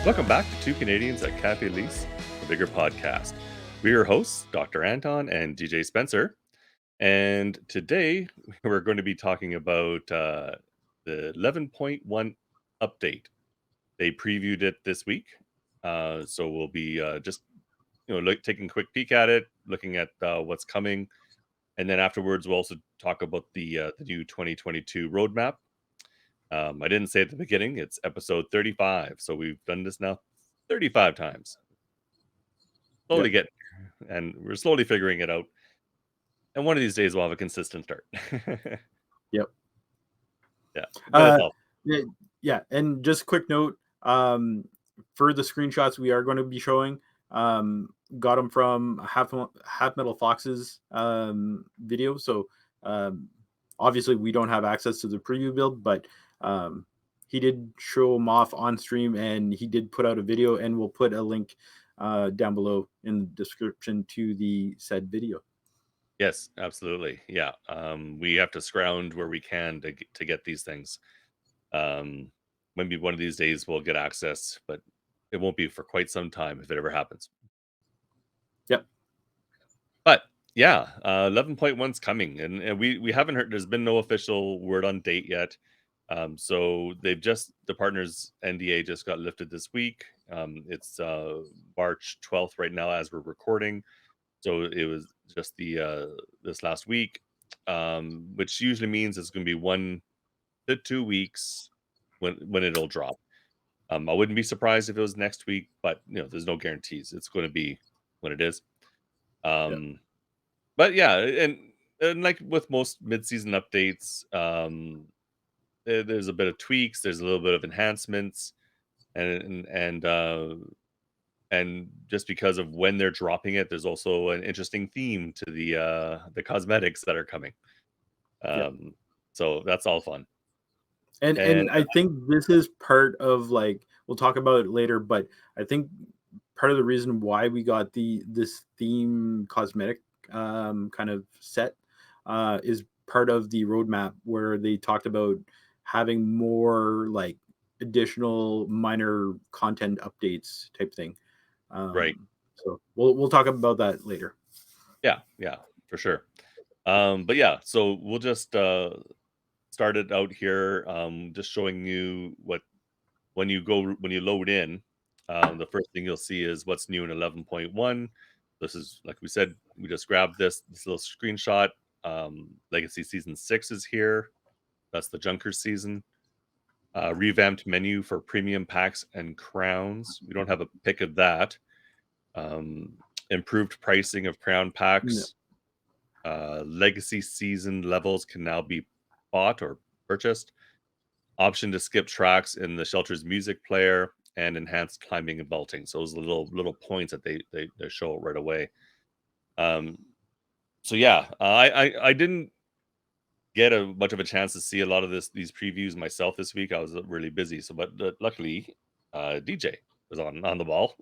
Welcome back to Two Canadians at Kafe Lise, the Vigor podcast. We're your hosts, Dr. Anton and DJ Spencer. And today we're going to be talking about the 11.1 update. They previewed it this week. So we'll be just taking a quick peek at it, looking at what's coming. And then afterwards, we'll also talk about the new 2022 roadmap. I didn't say at the beginning, it's episode 35. So we've done this now 35 times. Slowly and we're slowly figuring it out. And one of these days we'll have a consistent start. Yep. Yeah. But yeah. And just a quick note, for the screenshots we are going to be showing, got them from Half Metal Fox's video. So obviously we don't have access to the preview build, but he did show them off on stream, and he did put out a video, and we'll put a link down below in the description to the said video. Yes, absolutely. Yeah. We have to scrounge where we can to get these things. Maybe one of these days we'll get access, but it won't be for quite some time if it ever happens. Yep. But yeah, 11.1's coming, and we haven't heard. There's been no official word on date yet. So the partners NDA just got lifted this week. It's March 12th right now as we're recording. So it was just this last week, which usually means it's going to be 1 to 2 weeks when it'll drop. I wouldn't be surprised if it was next week, but there's no guarantees. It's going to be when it is. But yeah, and like with most mid-season updates, there's a bit of tweaks, there's a little bit of enhancements, and just because of when they're dropping it, there's also an interesting theme to the cosmetics that are coming. So that's all fun. And I think this is part of, like, we'll talk about it later, but I think part of the reason why we got this theme cosmetic kind of set is part of the roadmap, where they talked about having more like additional minor content updates type thing. Right. So we'll talk about that later. Yeah, for sure. But yeah, so we'll just start it out here, just showing you when you load in, the first thing you'll see is what's new in 11.1. This is, like we said, we just grabbed this little screenshot. Legacy Season 6 is here. That's the Junker season. Revamped menu for premium packs and crowns. We don't have a pick of that. Improved pricing of crown packs. Legacy season levels can now be bought or purchased. Option to skip tracks in the shelter's music player, and enhanced climbing and vaulting. So those little points that they show right away. So yeah, I didn't get much of a chance to see a lot of these previews myself this week. I was really busy. So, but luckily, DJ was on the ball.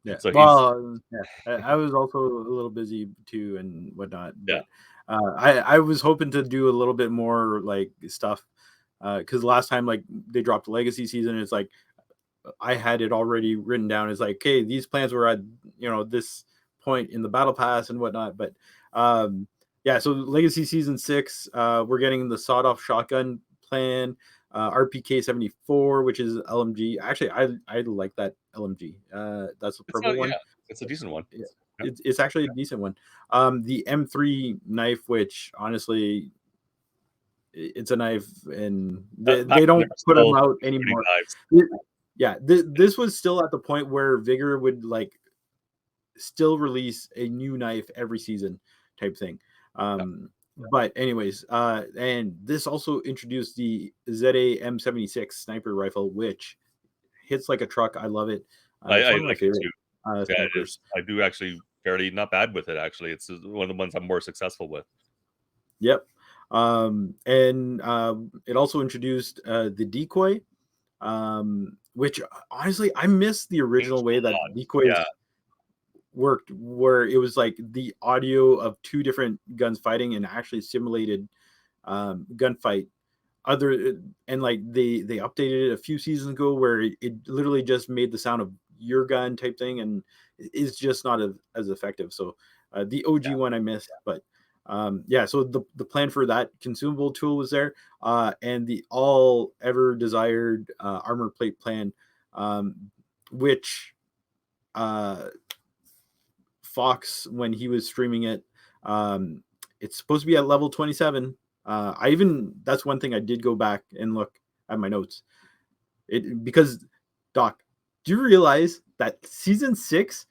Yeah. So I was also a little busy too and whatnot. Yeah. But I was hoping to do a little bit more like stuff, because last time, like, they dropped the Legacy season, it's like I had it already written down. It's like, okay, these plans were at this point in the battle pass and whatnot. But yeah, so Legacy Season 6, we're getting the sawed-off shotgun plan, RPK 74, which is LMG. Actually, I like that LMG. That's the purple one. Yeah, it's a decent one. Yeah. It's actually a decent one. The M3 knife, which honestly, it's a knife, and they don't put them out anymore. Yeah, this was still at the point where Vigor would like still release a new knife every season type thing. But anyways, and this also introduced the ZA M76 sniper rifle, which hits like a truck. I love it. I like it too. I do actually fairly not bad with it. Actually, it's one of the ones I'm more successful with. Yep. And it also introduced the decoy, which honestly I miss the original way that decoys worked, where it was like the audio of two different guns fighting and actually simulated gunfight other and like they updated it a few seasons ago where it literally just made the sound of your gun type thing, and it's just not as effective. So the OG one I missed, but yeah. So the plan for that consumable tool was there, and the all ever desired armor plate plan, which Fox, when he was streaming it, it's supposed to be at level 27. That's one thing I did go back and look at my notes. Because Doc, do you realize that season 6,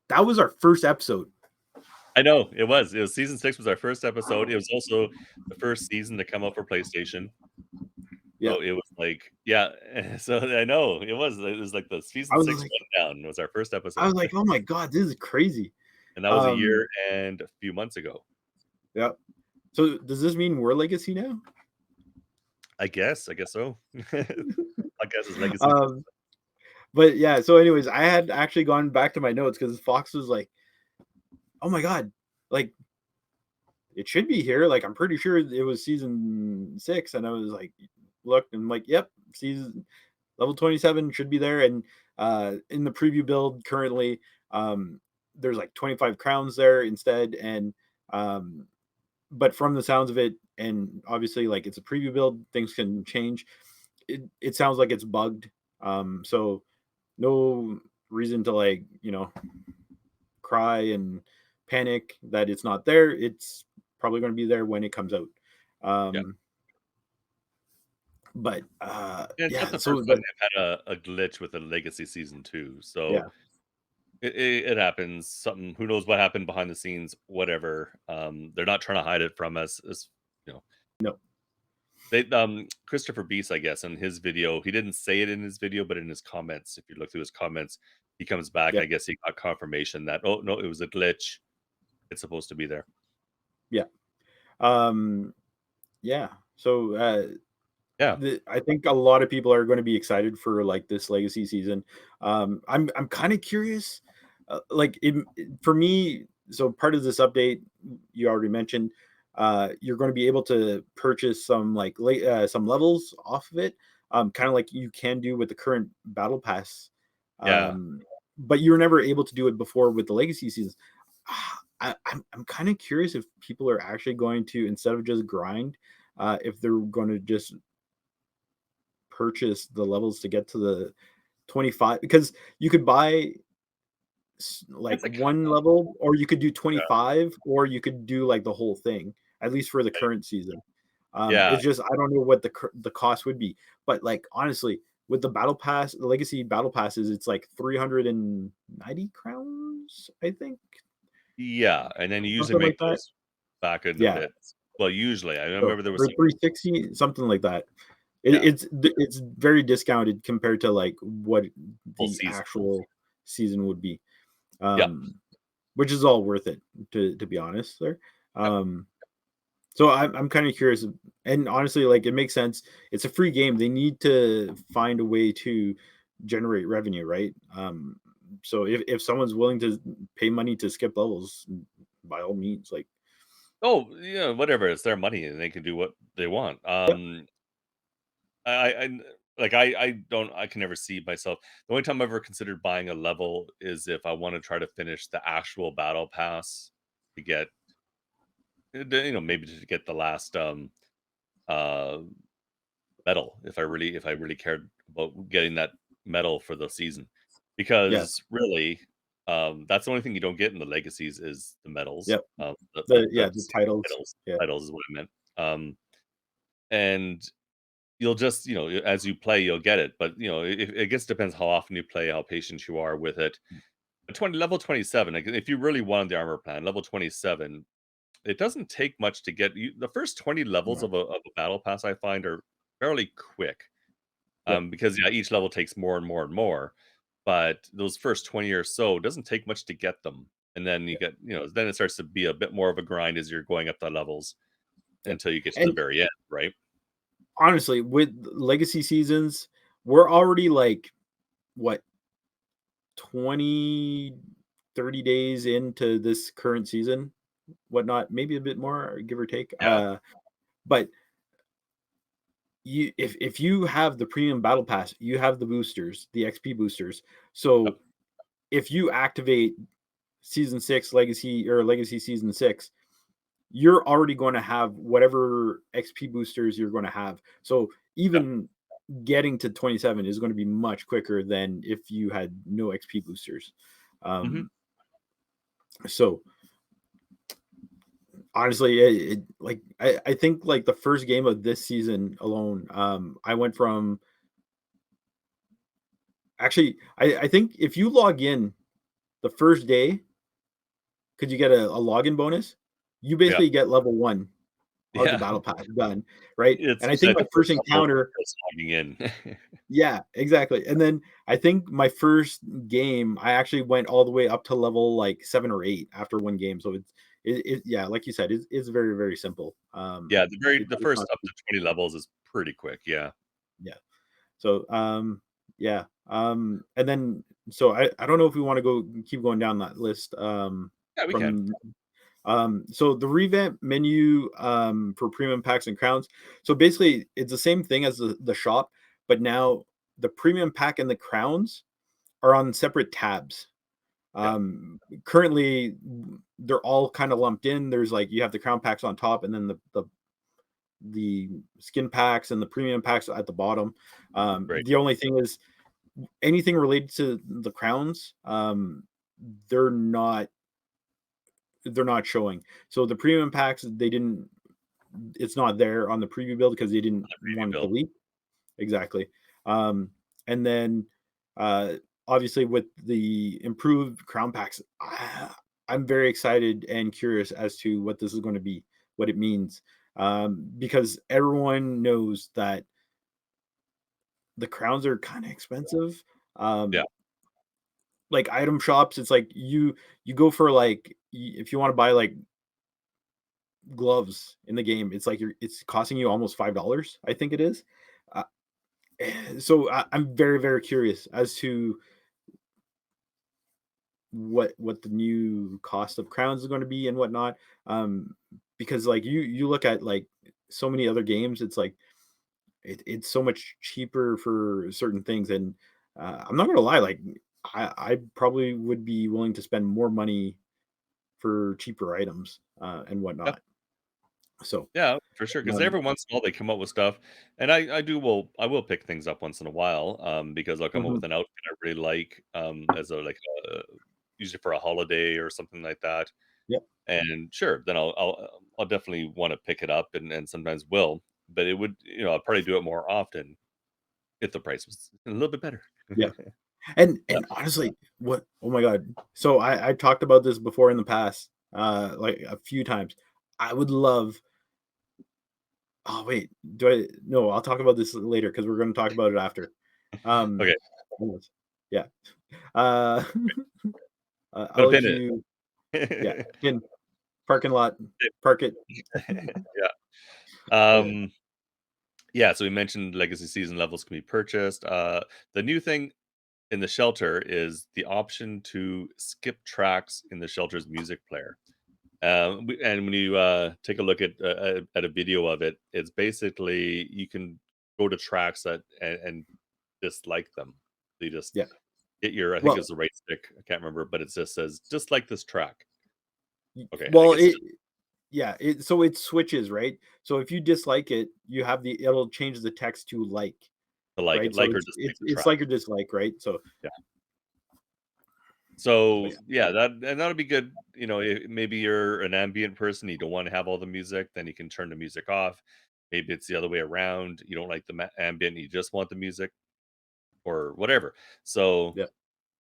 that was our first episode? I know it was season 6 was our first episode. It was also the first season to come out for PlayStation. Yeah. So it was like, yeah. So I know it was like the I season was 6 like, rundown was our first I episode, was like, oh my god, this is crazy. and that was a year and a few months ago. Yeah. So does this mean we're legacy now? I guess so. I guess it's legacy. But yeah. So, anyways, I had actually gone back to my notes because Fox was like, oh my god, like it should be here. Like I'm pretty sure it was season 6, and I was like, looked and I'm like, yep, season level 27 should be there. And in the preview build currently, there's like 25 crowns there instead. And but from the sounds of it, and obviously like it's a preview build, things can change. It sounds like it's bugged. So no reason to like cry and panic that it's not there. It's probably going to be there when it comes out. Yeah. But Yeah, it's not yeah, the so first time they've had a glitch with a legacy season 2, yeah, so it happens. Something, who knows what happened behind the scenes, whatever. They're not trying to hide it from us, as you know. no, They Christopher Beast, I guess, in his video, he didn't say it in his video, but in his comments, if you look through his comments, he comes back. yeah, I guess he got confirmation that, oh no, it was a glitch. It's supposed to be there. yeah, um, yeah. So Yeah, I think a lot of people are going to be excited for like this legacy season. I'm kind of curious, like for me. So part of this update you already mentioned, you're going to be able to purchase some like some levels off of it, kind of like you can do with the current battle pass. yeah. Um, but you were never able to do it before with the legacy seasons. I'm kind of curious if people are actually going to, instead of just grind, if they're going to just purchase the levels to get to the 25, because you could buy like It's like, one level, or you could do 25, or you could do like the whole thing, at least for the current season. yeah, It's just I don't know what the cost would be, but like honestly, with the battle pass, the legacy battle passes, it's like 390 crowns, I think, yeah. And then you usually something make like that. those back into Yeah, bits. Well, usually, I so, remember there was or some. 360, something like that. Yeah, It's very discounted compared to like what full the season. actual season would be, Yep, um, which is all worth it to be honest there. yep. Um, so I'm kind of curious, and honestly, like it makes sense. It's a free game. They need to find a way to generate revenue, right? So if someone's willing to pay money to skip levels, by all means, like Oh, yeah, whatever. It's their money, and they can do what they want. yeah, I like I don't I can never see myself. The only time I've ever considered buying a level is if I want to try to finish the actual battle pass to get, maybe to get the last uh medal, if I really cared about getting that medal for the season. yeah, Because really, that's the only thing you don't get in the legacies is the medals. yep. The The titles, titles. yeah, Titles is what I meant. And you'll just, as you play, you'll get it. But it guess depends how often you play, how patient you are with it. But level 27, like, if you really wanted the armor plan, level 27, it doesn't take much to get you. The first 20 levels yeah, of a battle pass I find are fairly quick. yep, Because yeah, each level takes more and more and more. But those first 20 or so, it doesn't take much to get them. And then you yeah, get, then it starts to be a bit more of a grind as you're going up the levels yeah. until you get to the And very end, right? honestly, with legacy seasons, we're already like what 20, 30 days into this current season, whatnot, maybe a bit more, give or take. Yeah. But if you have the premium battle pass, you have the boosters, the XP boosters. So Yep. if you activate season 6 legacy or legacy season 6, you're already going to have whatever XP boosters you're going to have. So Yep. even getting to 27 is going to be much quicker than if you had no XP boosters. Mhm. Um, so honestly, I think like the first game of this season alone, I went from actually I think if you log in the first day, because you get a login bonus, you Yeah. basically get level 1 of the Yeah. battle pass done, right? It's And I think like my the first first level encounter, just logging in. yeah, exactly. And then I think my first game, I actually went all the way up to level like 7 or 8 after one game. So yeah, like you said, it's very, very simple. Yeah, the It's first not, up to 20 levels is pretty quick, yeah. yeah. So yeah. And then so I don't know if we want to go keep going down that list. Yeah, we can. From So the revamp menu for premium packs and crowns. So basically, it's the same thing as the shop, but now the premium pack and the crowns are on separate tabs. Yeah, Currently, they're all kind of lumped in. There's like you have the crown packs on top, and then the skin packs and the premium packs at the bottom. right. The only thing is anything related to the crowns, they're not they're not showing. So the premium packs, they didn't. It's not there on the preview build because they didn't Preview want to build. delete. Exactly. Um, and then uh, obviously with the improved crown packs, I'm very excited and curious as to what this is going to be, what it means, because everyone knows that the crowns are kind of expensive. Yeah, Um, like item shops, it's like you go for like if you want to buy like gloves in the game, it's like it's costing you almost $5. I think it is. Uh, so I'm very very curious as to what the new cost of crowns is going to be and whatnot. Um, because like you look at like so many other games, it's like it's so much cheaper for certain things, and I'm not gonna lie, like I probably would be willing to spend more money for cheaper items and yeah, whatnot. So yeah, for sure. Because um, every once in a while they come up with stuff, and I will pick things up once in a while, because I'll come up mhm, with an outfit I really like, as a like, usually for a holiday or something like that, yep, and sure, then I'll definitely wanna pick it up and sometimes will, but it would I'll probably do it more often if the price was a little bit better. yeah. Yeah, And honestly, what oh my god. So I talked about this before in the past, like a few times. I would love oh wait, do I no, I'll talk about this later because we're gonna talk about it after. Um okay, anyways, yeah. Uh put I'll a pin let in you yeah, it. in parking lot, park it. Yeah. Yeah, Um, yeah, so we mentioned legacy season levels can be purchased. The new thing in the shelter is the option to skip tracks in the shelter's music player. And when you take a look at a video of it, it's basically you can go to tracks and dislike them. So you just yeah. hit your, I think Well it's the right stick. I can't remember, but it just says dislike this track. Okay, I think well it's it just yeah, so it switches, right? So if you dislike it, you have the it'll change the text to like, to like it, right? So like or it's dislike it's the it's track. like or dislike, right? So Yeah. but So yeah, yeah, that'll be good. Maybe you're an ambient person, you don't want to have all the music, then you can turn the music off. Maybe it's the other way around. You don't like the ambient, you just want the music or whatever. So yeah.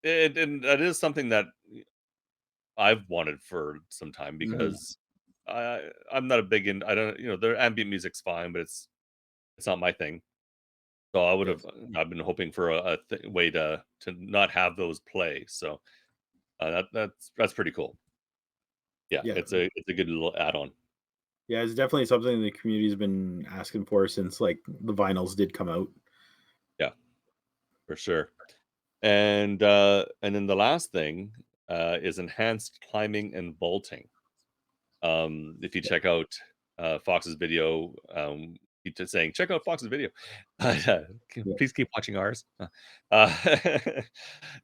and that is something that I've wanted for some time Mhm. because I'm not a big in. I don't the ambient music's fine, but it's not my thing. So I would have Yes. I've been hoping for a way to not have those play. So that's pretty cool. Yeah, Yeah. it's a good little add-on. Yeah, it's definitely something the community's been asking for since, like, the vinyls did come out. Yeah, for sure. And then the last thing is enhanced climbing and vaulting. If you Yeah. check out Fox's video, keep just saying, "Check out Fox's video." Yeah. Please keep watching ours.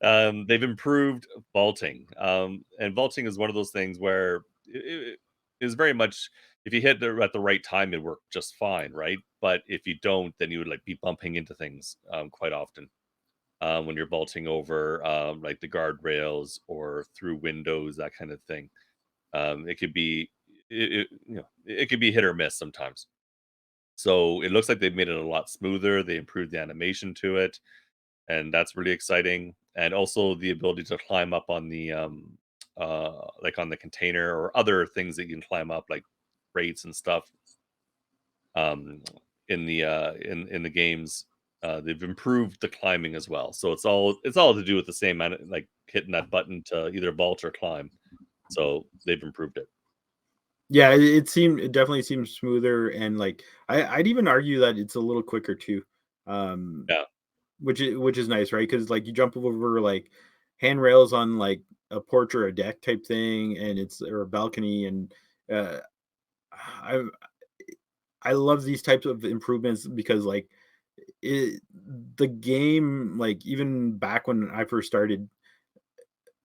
They've improved vaulting, and vaulting is one of those things where it is very much if you hit at the right time, it worked just fine, right? But if you don't, then you would like be bumping into things quite often when you're vaulting over like the guardrails or through windows, that kind of thing. It could be it could be hit or miss sometimes. So it looks like they've made it a lot smoother. They improved the animation to it, and that's really exciting. And also the ability to climb up on the like on the container or other things that you can climb up, like crates and stuff. Um, in the games, they've improved the climbing as well. So it's all to do with the same like hitting that button to either vault or climb. So they've improved it. Yeah, it definitely seems smoother and, like, I'd even argue that it's a little quicker too, um, Yeah, which is nice, right? Because like, you jump over, like, handrails on, like, a porch or a deck type thing, and it's or a balcony, and, uh, I I love these types of improvements because, like, it the game, like, even back when I first started,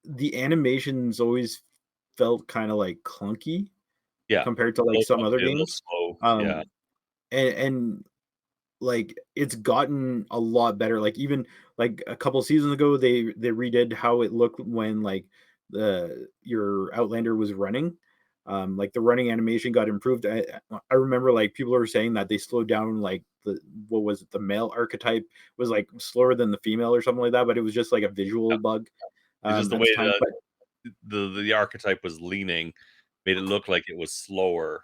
the animations always felt kinda, like, clunky yeah. compared to, A like, little some other bumpy, a little games, slow. Yeah, um, and like, it's gotten a lot better, like, even, like, a couple seasons ago, they redid how it looked when, like, the your Outlander was running, like, the running animation got improved. I remember, like, people were saying that they slowed down, like, the what was it? The male archetype was, like, slower than the female or something like that, but it was just, like, a visual yeah. bug, It's just the at the way time, but the archetype was leaning made it look like it was slower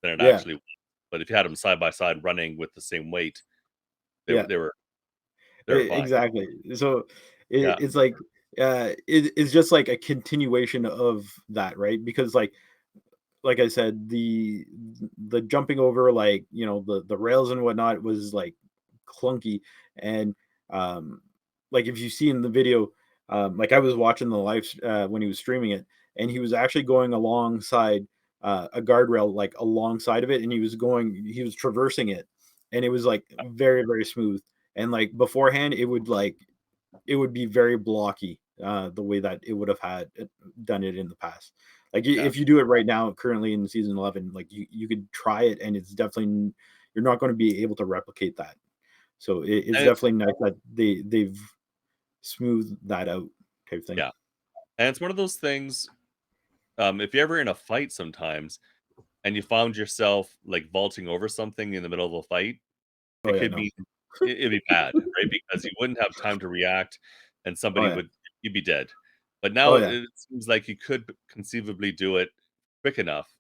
than it yeah, actually was. But if you had them side by side running with the same weight, they were yeah. they were they were fine. Exactly. So Yeah, it's like it's just like a continuation of that, right? Because like I said, the jumping over like the rails and whatnot was like clunky, and um like if you see in the video, like I was watching the live when he was streaming it, and he was actually going alongside a guardrail like alongside of it, and he was traversing it, and it was like very very smooth, and like beforehand it would be very blocky, the way that it would have had done it in the past. Like yeah. if you do it right now, currently in season 11, like you could try it, and it's definitely you're not going to be able to replicate that. So it's And it's definitely nice that they've smoothed that out type thing. yeah, and it's one of those things, if you're ever in a fight sometimes and you found yourself, like, vaulting over something in the middle of a fight, Oh it yeah, could no. be it'd be bad, right? Because you wouldn't have time to react and Oh somebody yeah. would you'd be dead. But Oh now yeah. it seems like you could conceivably do it quick enough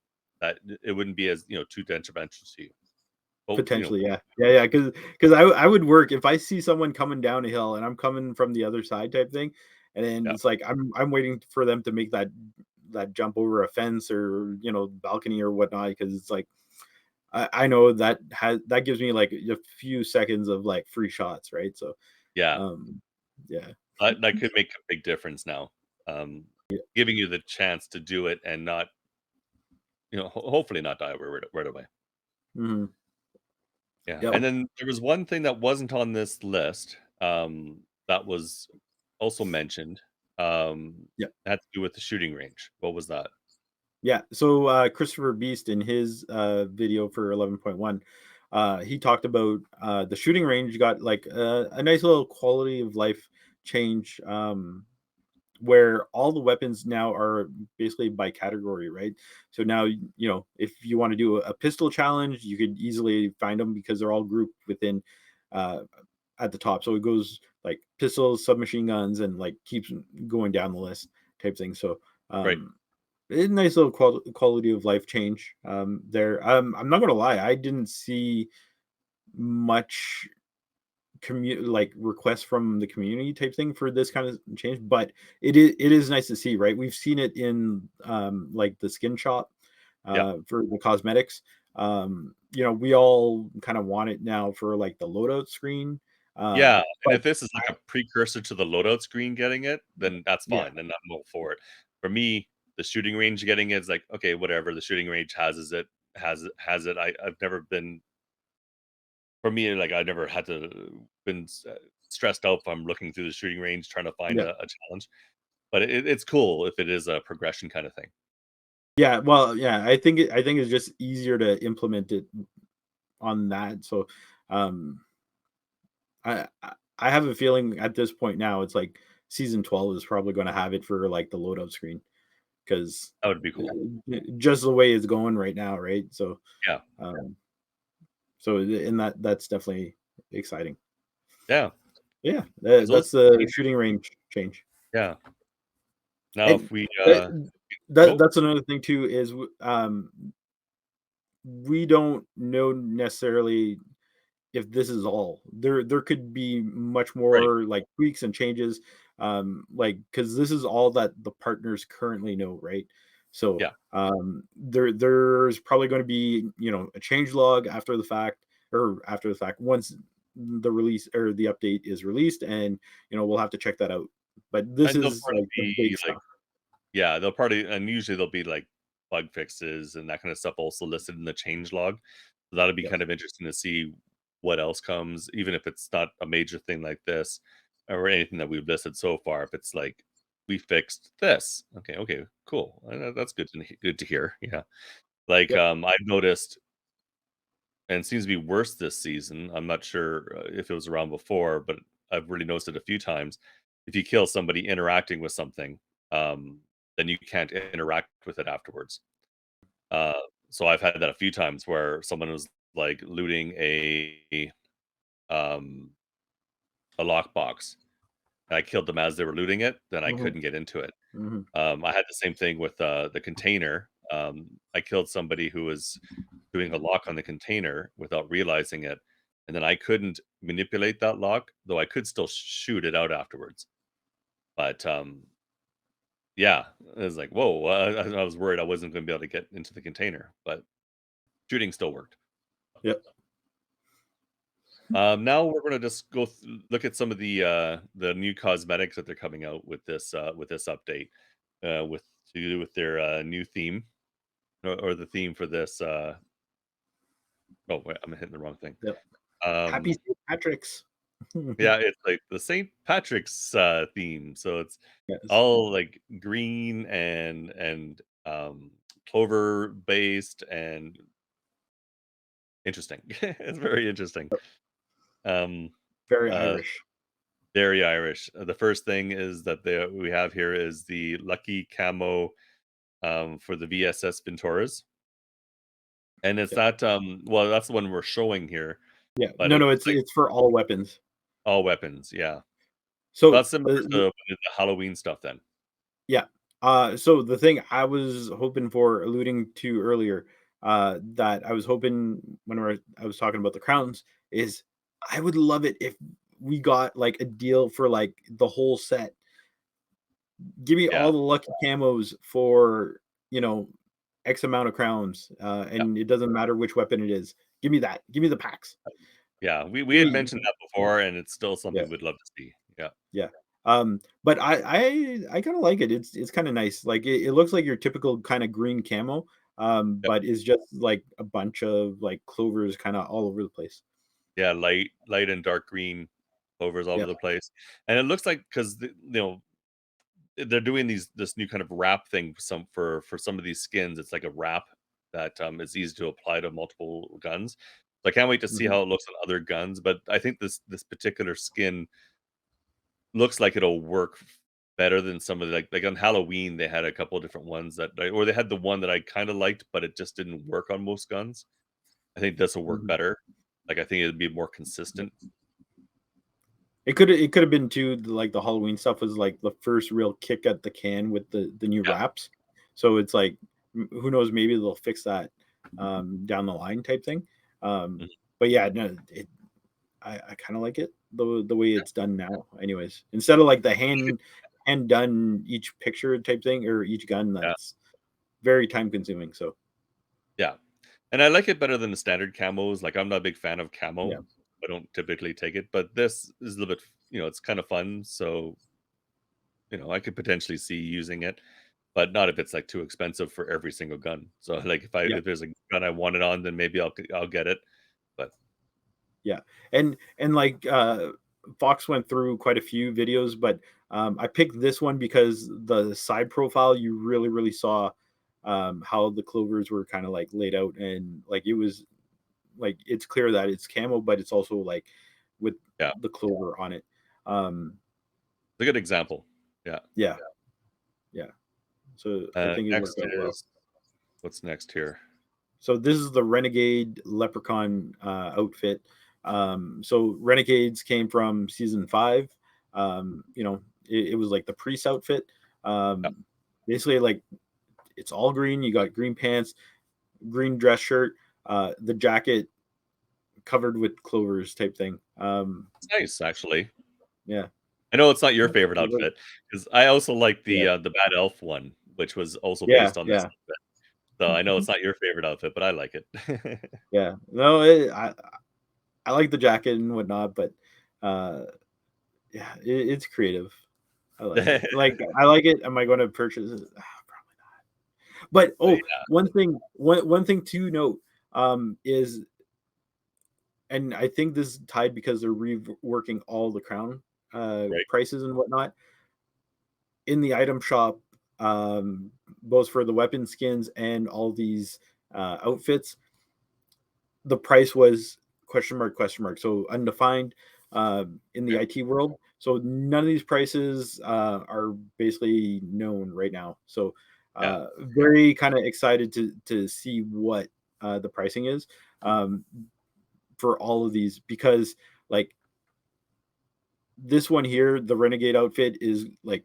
that it wouldn't be as, too detrimental to you. But, Potentially, yeah. Yeah, yeah, because I would work if I see someone coming down a hill and I'm coming from the other side type thing, and then yeah, it's like I'm waiting for them to make that jump over a fence or, balcony or whatnot, because it's like I know that gives me, like, a few seconds of, like, free shots, right? So, yeah, um, yeah. that could make a big difference now, um, Yeah. giving you the chance to do it and not, hopefully not die right away. Mhm. Yeah, Yep. and then there was one thing that wasn't on this list, that was also mentioned, Yeah. had to do with the shooting range. What was that? Yeah. So Christopher Beast in his video for 11.1, he talked about the shooting range got like a nice little quality of life change, where all the weapons now are basically by category, right? So now if you want to do a pistol challenge, you could easily find them because they're all grouped within uh, at the top. So it goes like pistols, submachine guns, and like keeps going down the list type thing. So Right. a nice little quality of life change there. I'm not gonna lie, I didn't see much like requests from the community type thing for this kind of change, but it is nice to see, right? We've seen it in like the skin shop Yeah. for the cosmetics. We all kind of want it now for like the loadout screen. Yeah, and But if this is like a precursor to the loadout screen getting it, then that's yeah, fine, then I'm all for it. For me, the shooting range getting it is like, okay, whatever, the shooting range has it. I've never been for me, like, I never had to been stressed out if I'm looking through the shooting range trying to find Yeah. a challenge. But it's cool if it is a progression kind of thing. Yeah, well, yeah, I think it's just easier to implement it on that. So, um, I have a feeling at this point now, it's like season 12 is probably going to have it for like the loadout screen because That would be cool. just the way it's going right now, right? So, Yeah. um, so in that's definitely exciting. Yeah. Yeah, Because those that's the things, shooting range change. yeah. Now And if we, that, go that's another thing too is we don't know necessarily if this is all. There could be much right. more like tweaks and changes, like because this is all that the partners currently know, right? So Yeah. there's probably going to be a change log after the fact, or after the fact once the release or the update is released, and we'll have to check that out. But this And they'll is probably like the be big like, stuff. yeah, they'll probably, and usually there'll be like bug fixes and that kind of stuff also listed in the change log. So that'll be Yeah. kind of interesting to see what else comes, even if it's not a major thing like this or anything that we've listed so far. If it's like we fixed this, okay, cool. That's good to hear. Yeah, like Yep. I've noticed, and it seems to be worse this season. I'm not sure if it was around before, but I've really noticed it a few times. If you kill somebody interacting with something, um, then you can't interact with it afterwards. Uh, so I've had that a few times where someone was like looting um, a lockbox. I killed them as they were looting it, then I Hmm. couldn't get into it. Hmm. I had the same thing with the container. I killed somebody who was doing a lock on the container without realizing it, and then I couldn't manipulate that lock, though I could still shoot it out afterwards. But yeah, it was like, whoa! I was worried I wasn't going to be able to get into the container, but shooting still worked. Yep. Now we're going to just look at some of the new cosmetics that they're coming out with this update, with to do with their new theme or the theme for this. Oh, wait, I'm hitting the wrong thing. Yep. Happy Um, St. Patrick's. yeah, it's like the St. Patrick's theme, so it's Yes. all like green and clover based and interesting. It's very interesting. Um, Very uh, Irish. very Irish. The first thing is that we have here is the lucky camo for the VSS Venturas, and it's Yep. not well, that's the one we're showing here, Yeah. but No, it's no, like it's for all weapons. all weapons. Yeah, So that's similar to the Halloween stuff. Then, yeah. So the thing I was hoping for, alluding to earlier, that I was hoping when I was talking about the crowns, is I would love it if we got like a deal for like the whole set. Give me yeah, all the lucky camos for, you know, X amount of crowns, yeah, and it doesn't matter which weapon it is. Give me that. Give me the packs. yeah. We Give had me, mentioned that yeah, before, and it's still yeah. something we'd love to see. Yeah, Yeah. But I kind of like it. It's kind of nice. Like it looks like your typical kind of green camo, yep, but it's just like a bunch of like clovers kind of all over the place. yeah. Light and dark green clovers all over Yeah. the place, and it looks like because they're doing this new kind of wrap thing for some of these skins. It's like a wrap that is easy to apply to multiple guns. So I can't wait to see Mhm, how it looks on other guns. But I think this particular skin looks like it'll work better than some of the like on Halloween they had a couple of different ones or they had the one that I kind of liked, but it just didn't work on most guns. I think this will work mhm. better. Like I think it'd be more consistent. It could have been too like the Halloween stuff was like the first real kick at the can with the new Yeah. wraps. So it's like who knows, maybe they'll fix that down the line type thing. Mhm. But yeah, no, I kind of like it the way it's done now. Anyways, instead of like the hand done each picture type thing or each gun, Yeah. that's very time consuming. So Yeah. And I like it better than the standard camos. Like I'm not a big fan of yeah. camo. I don't typically take it, but this is a little bit, it's kind of fun. So, I could potentially see using it, but not if it's like too expensive for every single gun. So like Yeah. if there's a gun I want it on, then maybe I'll get it. But Yeah, and like Fox went through quite a few videos, but I picked this one because the side profile you really saw how the clovers were kind of like laid out, and like it was like it's clear that it's camo, but it's also like with Yeah, the clover on it. it's a good example. Yeah. Yeah, yeah. So I think it Next worked out well. is what's next here? So this is the Renegade Leprechaun outfit. So Renegades came from season 5. You know, it was like the priest outfit. Yeah. Basically, like it's all green. You got green pants, green dress shirt, the jacket covered with clovers type thing. It's nice, actually. Yeah, I know it's not your favorite outfit because I also like the Bad Elf one, which was also yeah, based on this yeah, outfit. So I know it's not your favorite outfit, but I like it. yeah. No, I like the jacket and whatnot, but uh, yeah, it's creative. I like it. Like I like it. Am I going to purchase it? Probably not. But But oh, yeah, one thing to note is, and I think this is tied because they're reworking all the crown right. prices and whatnot in the item shop, both for the weapon skins and all these outfits. The price was question mark, so undefined in the Okay. IT world. So none of these prices are basically known right now. So Yeah. very kind of excited to see what the pricing is um, for all of these, because like this one here, the Renegade outfit is like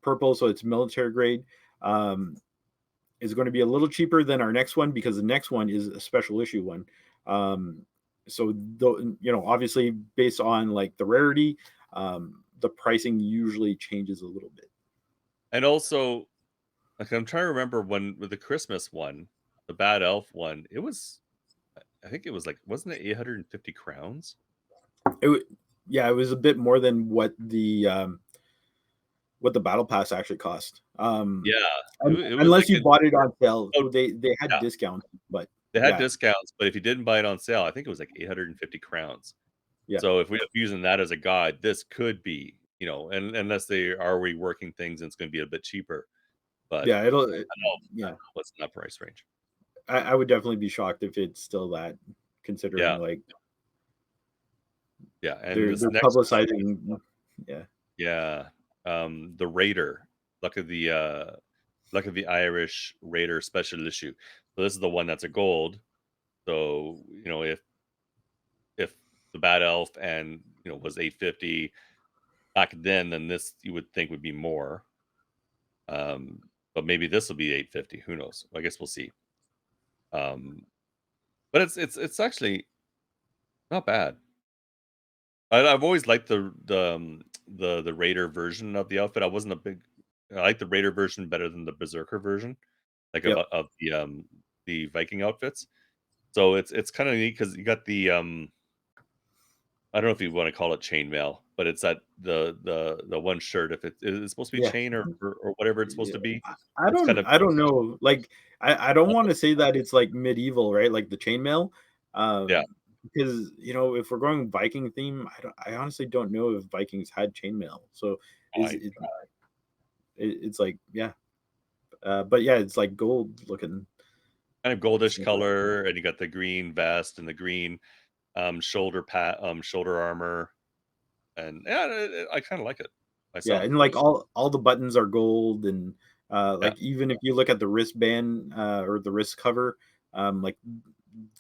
purple, so it's military grade. Um, is going to be a little cheaper than our next one because the next one is a special issue one. Um, so you know, obviously based on like the rarity, the pricing usually changes a little bit. And also, like I'm trying to remember when with the Christmas one, the Bad Elf one, it was I think it was like wasn't it 850 crowns? Yeah, it was a bit more than what the battle pass actually cost. Yeah. It was Unless like you bought it on sale, oh so they had yeah, discounts, but they had yeah, discounts, but if you didn't buy it on sale, I think it was like 850 crowns. yeah, So if using that as a guide, this could be, and unless they are reworking things and it's going to be a bit cheaper, but yeah, I don't know yeah. what's in that price range. I would definitely be shocked if it's still that, considering Yeah, like yeah, and they're this next one, publicizing. Yeah, yeah, the Raider, luck of the luck of the Irish Raider special issue. So this is the one that's a gold. So if the Bad Elf and was 850 back then this you would think would be more. Um, but maybe this will be 850. Who knows? I guess we'll see. Um, but it's actually not bad. I've always liked the Raider version of the outfit. I like the Raider version better than the Berserker version, like yep, of the Viking outfits. So it's kind of neat because you got I don't know if you want to call it chainmail, but it's that the one shirt if it's supposed to be yeah. chain or whatever it's supposed to be. It's kind of I don't know. Like I don't want to almost say that it's like medieval, right? Like the chainmail, yeah. because you know if we're going Viking theme, I honestly don't know if Vikings had chainmail. So is I it's like yeah, but yeah, it's like gold looking. kind of goldish color, and you got the green vest and the green shoulder armor, and yeah, I kind of like it Yeah, myself. and like all the buttons are gold, and Yeah, like even if you look at the wristband or the wrist cover, like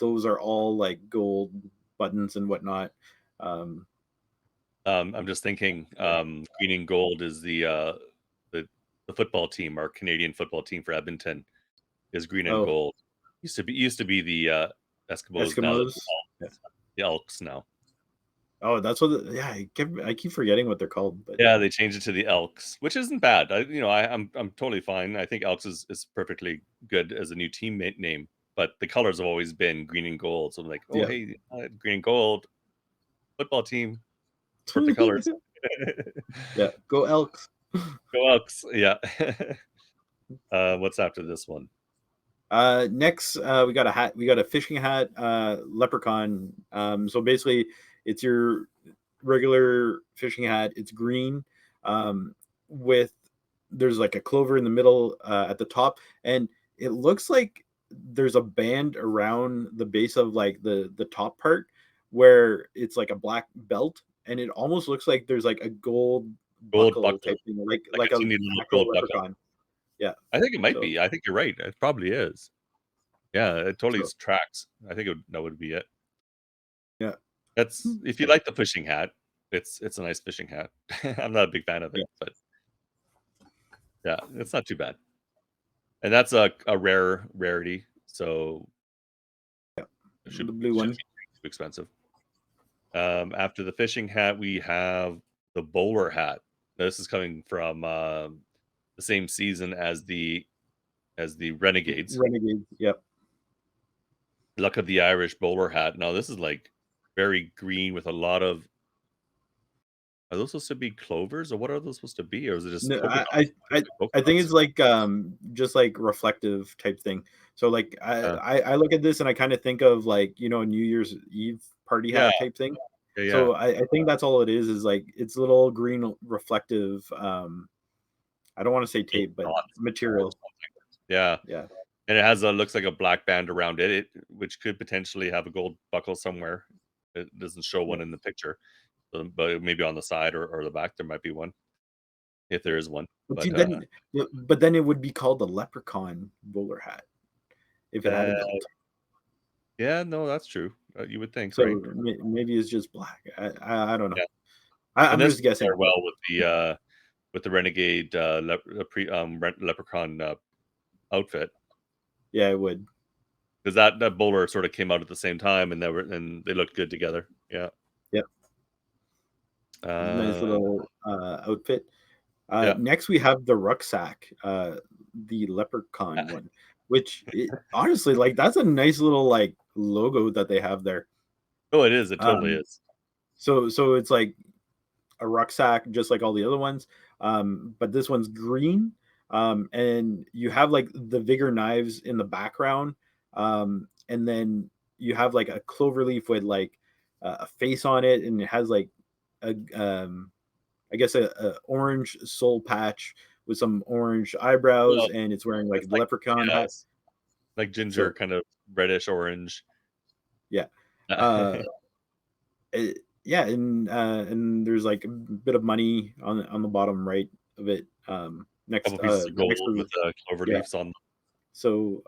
those are all like gold buttons and whatnot. Um, I'm just thinking, green and gold is the the football team, our Canadian football team for Edmonton is green and oh, gold. Used to be the Eskimos. Now that Eskimos. Yeah. the Elks now. Oh, that's what. Yeah, I keep forgetting what they're called, but Yeah, yeah, they changed it to the Elks, which isn't bad. I'm totally fine. I think Elks is perfectly good as a new teammate name, but the colors have always been green and gold. So I'm like, oh yeah, hey, green and gold football team, perfect colors. yeah. Go Elks. Go Elks, yeah. What's after this one? Next, we got a hat. We got a fishing hat, leprechaun. So basically, it's your regular fishing hat. It's green, with there's like a clover in the middle at the top, and it looks like there's a band around the base of like the top part where it's like a black belt, and it almost looks like there's like a gold buckle type thing, like like a a teeny little actual gold buckle. leprechaun. Yeah. I think it might So be. I think you're right. It probably is. Yeah, it totally so tracks. I think that would be it. yeah. That's if you like the fishing hat, it's a nice fishing hat. I'm not a big fan of Yeah. it, but yeah, it's not too bad. And that's a rarity, so it The blue shouldn't one. be too expensive. After the fishing hat, we have the bowler hat. Now, this is coming from the same season as the Renegades. Renegade. Yep. Luck of the Irish bowler hat. Now this is like very green with a lot of. Are those supposed to be clovers, or what are those supposed to be, or is it just No, polka I dots? I I Polka I think dots. it's like, just like reflective type thing. So, like, Uh, I look at this and I kinda think of, like, New Year's Eve party yeah, hat type thing. yeah, yeah. So, I think that's all it is, like, it's little green reflective, I don't wanna say Polka tape, but dots or material. something. Yeah, Yeah, and it has a looks like a black band around which could potentially have a gold buckle somewhere. It doesn't show yeah. one in the picture, but maybe on the side or the back there might be one if there is one. But see, But then it would be called the leprechaun bowler hat if it had a uh, belt. yeah, no, that's true. You would think, right? So, maybe it's just black. I don't know. Yeah, and I'm this just would pair guessing, but well with the renegade leprechaun outfit. yeah, it would. Because that bowler sort of came out at the same time, and they looked good together. Yeah. Yep. Nice Uh, little, outfit. yeah. Next we have the rucksack, the leprechaun one, which honestly, like, that's a nice little, like, logo that they have there. Oh, it is. It totally Um, is. so it's like a rucksack just like all the other ones, but this one's green, and you have, like, the Vigor knives in the background, and then you have, like, a clover leaf with, like, a face on it, and it has, like, a, I guess a orange soul patch with some orange eyebrows, Well, and it's wearing like it's a like leprechaun hat. yes, like ginger, So kind of reddish orange. yeah, uh, yeah, and there's like a bit of money on the bottom right of it. Couple pieces of Next gold to with clover yeah. leaves on. So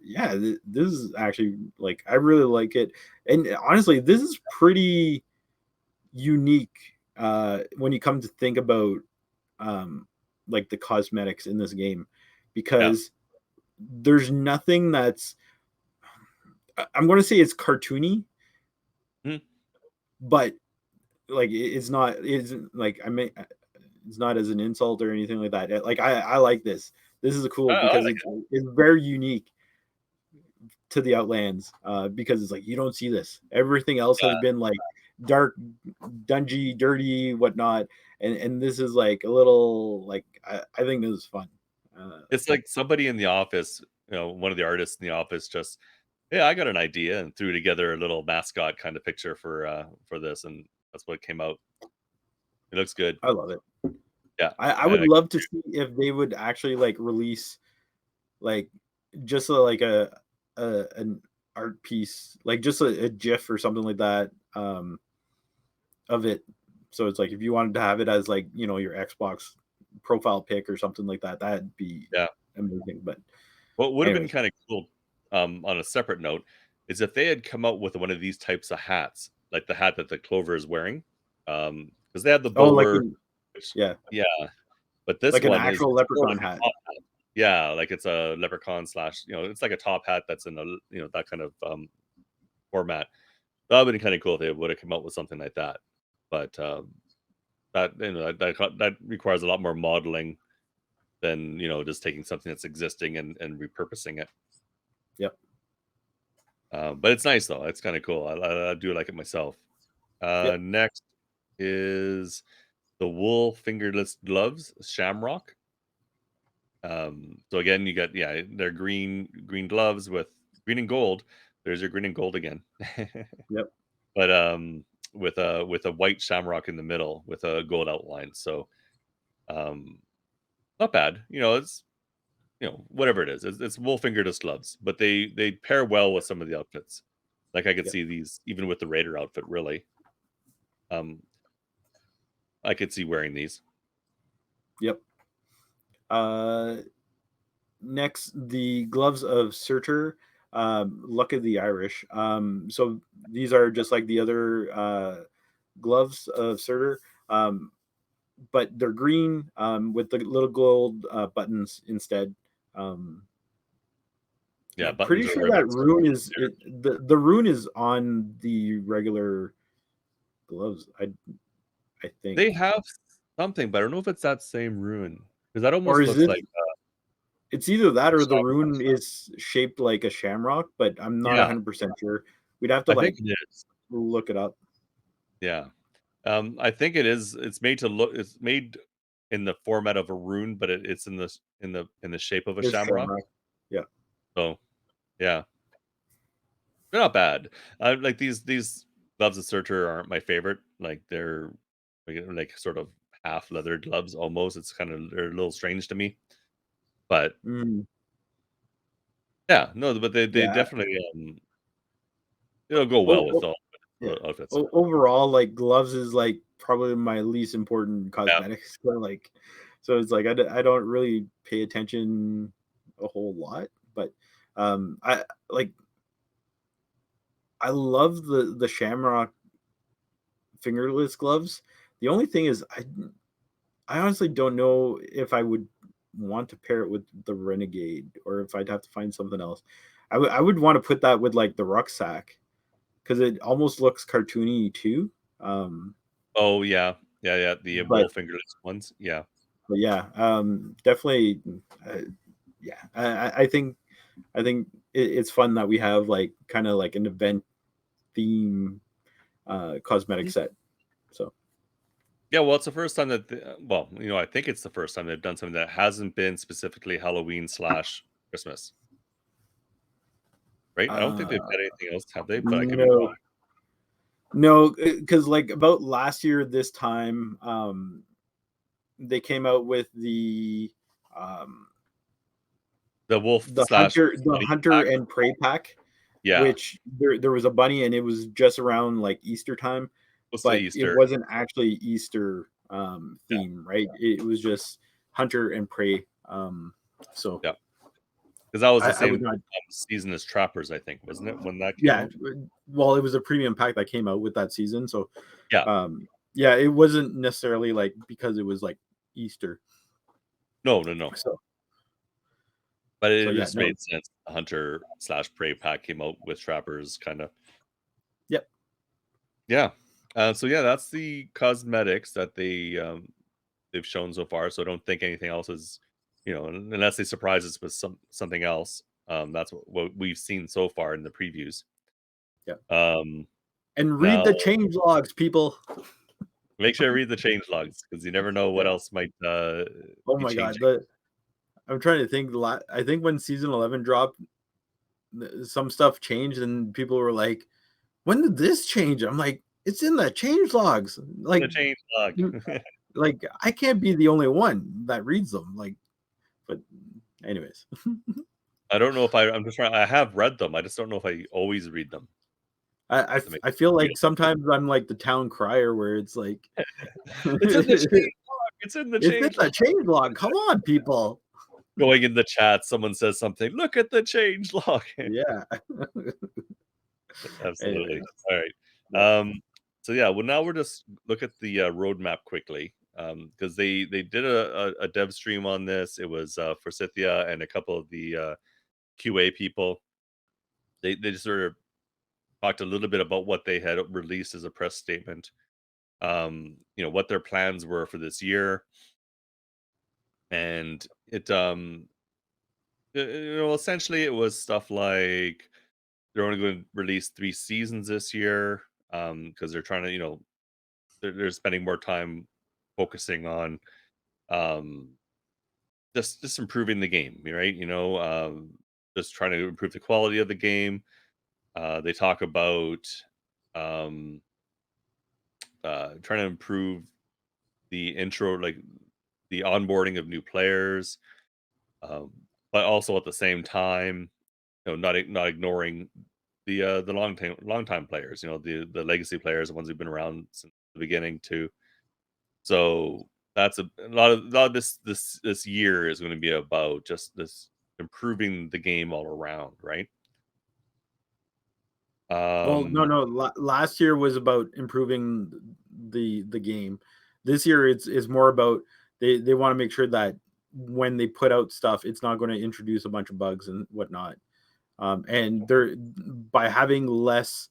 yeah, this is actually like I really like it, and honestly, this is pretty unique when you come to think about um, like the cosmetics in this game Yeah. because there's nothing that's I'm going to say it's cartoony, Mhm. but like it's like it's not as an insult or anything like that. Like I like this. This is cool I because like it. it's very unique to the Outlands because it's like you don't see this. Everything else has Yeah. been like dark, dungy, dirty, whatnot, and this is like a little like I think this is fun. Uh, It's like somebody in the office, one of the artists in the office just, "Yeah, I got an idea," and threw together a little mascot kind of picture for this, and that's what came out. It looks good. I love it. Yeah. I would love to see if they would actually like release like just like an art piece, like just a GIF or something like that of it. So it's like if you wanted to have it as like your Xbox profile pic or something like that, that'd be Yeah. amazing. But What would have been anyways, kinda cool, on a separate note, is if they had come out with one of these types of hats, like the hat that the Clover is wearing, because they had the oh, like bowler, which yeah, yeah, but this like an one is actual more leprechaun like a hat. top hat. Yeah, like it's a leprechaun slash it's like a top hat that's in that kind of, format. That would've been kinda cool if they would've come out with something like that, but, that requires a lot more modeling than, just taking something that's existing and repurposing it. Yep, But it's nice though. It's kind of cool. I do like it myself. yep. Next is the wool fingerless gloves, Shamrock. So again, you got they're green gloves with green and gold. There's your green and gold again. Yep. But with a white shamrock in the middle with a gold outline. So um not bad. It's whatever it is. It's wool fingerless gloves, but they pair well with some of the outfits. Like I could Yep. see these even with the Raider outfit. Really, um, I could see wearing these. Yep. Next, the gloves of Surtur, Luck of the Irish. So these are just like the other gloves of Surtur, but they're green with the little gold buttons instead. Um, Yeah, Pretty buttons are sure where that that's rune is the rune is on the regular gloves. I they think, have something, but I don't know if it's that same rune because that or almost is looks this? like It's either that or the shamrock. rune is shaped like a shamrock, but I'm not Yeah, 100% sure. We'd have to I think like it is. look it up. Yeah, I think it is. It's made to look. It's made in the format of a rune, but it's in the shape of a It's shamrock. shamrock. Yeah. So yeah, they're not bad. Like these gloves of Surtur aren't my favorite. Like they're like sort of half leather gloves almost. They're a little strange to me. But Mm, yeah, no, but they yeah. definitely it'll go well Oh, with oh, all yeah. outfits. Overall, like gloves is like probably my least important Yeah. cosmetics. So it's like I don't really pay attention a whole lot, but I like I love the Shamrock fingerless gloves. The only thing is I honestly don't know if I would want to pair it with the Renegade or if I'd have to find something else. I would want to put that with like the rucksack because it almost looks cartoony too. Um, Oh yeah, yeah. The but wool fingerless ones. Yeah. yeah, definitely. Uh, yeah, I think it's fun that we have like kind of like an event theme cosmetic Mhm. set. So Yeah, well, it's the first time that well, I think it's the first time they've done something that hasn't been specifically Halloween slash Christmas, right? I don't think they've uh, got anything else, have they? But I could be no, wrong. no, because like about last year this time, they came out with um, The wolf slash the bunny hunter pack. and prey pack, Yeah, which there was a bunny and it was just around like Easter time, close to but it Easter. wasn't actually Easter Yeah, theme, right? It was just hunter and prey. So yeah. Because that was the I would same not. season as Trappers, I think, wasn't it? When that came Yeah, out. well, it was a premium pack that came out with that season, so Yeah. yeah, it wasn't necessarily like because it was like Easter. No, no, no. So But so it yeah, just no, made sense. The Hunter slash Prey pack came out with Trappers, kind of. yep. Yeah. So yeah, that's the cosmetics that they've shown so far. So I don't think anything else is, unless they surprise us with something else. That's what we've seen so far in the previews. Yeah. Um, And read now the change logs, people. make sure to read the change logs because you never know what Yeah. else might Oh be my god. changing. I'm trying to think. I think when season 11 dropped, some stuff changed, and people were like, "When did this change?" I'm like, "It's in the change logs." The change log. Like I can't be the only one that reads them. Like, but anyways, I don't know if I'm just trying. I have read them. I just don't know if I always read them. To make I feel real. like sometimes I'm like the town crier, where it's like, It's in the it's change log. It's in the in change log. the change log. Come on, people. Going in the chat, someone says something. Look at the change log. Yeah. Absolutely. Anyways, All right. yeah. So yeah, well now we're just look at the roadmap quickly because they did a dev stream on this. It was Forsythia and a couple of the QA people. They just sort of talked a little bit about what they had released as a press statement. What their plans were for this year, and essentially it was stuff like they're only going to release 3 seasons this year because they're trying to they're spending more time focusing on um just improving the game, right? Just trying to improve the quality of the game. They talk about um, trying to improve the intro, like the onboarding of new players, um, but also at the same time, not ignoring the long time players. The legacy players, the ones who've been around since the beginning too. So that's a lot of this year is going to be about just this improving the game all around, right? Well, no, Um, no. Last year was about improving the game. This year, it's more about they want to make sure that when they put out stuff, it's not going to introduce a bunch of bugs and whatnot. And they're by having less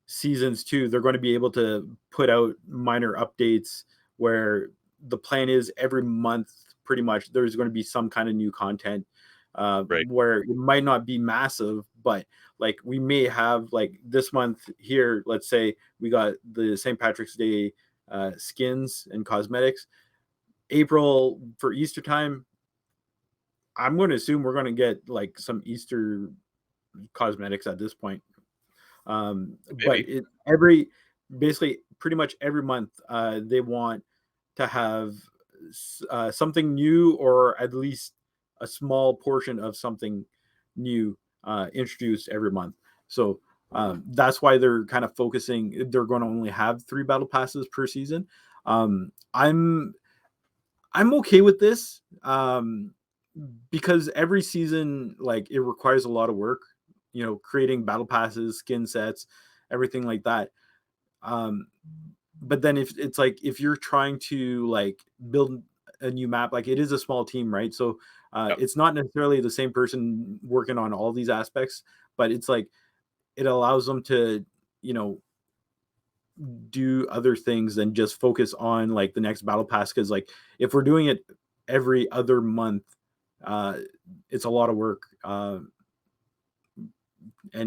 seasons too, they're going to be able to put out minor updates where the plan is every month, pretty much, there's going to be some kind of new content right. where it might not be massive, but like we may have like this month here, let's say we got the St. Patrick's Day skins and cosmetics. April for Easter time, I'm going to assume we're going to get like some Easter cosmetics at this point. But Maybe. it every basically pretty much every month they want to have something new, or at least a small portion of something new introduced every month. So that's why they're kind of focusing. They're going to only have 3 battle passes per season. um, i'm I'm okay with this, because every season, like, it requires a lot of work, creating battle passes, skin sets, everything like that. Um, but then if it's like if you're trying to like build a new map, like it is a small team, right? So Yep. it's not necessarily the same person working on all these aspects, but it's like it allows them to, you know, do other things than just focus on like the next battle pass. Because like if we're doing it every other month, uh it's a lot of work, and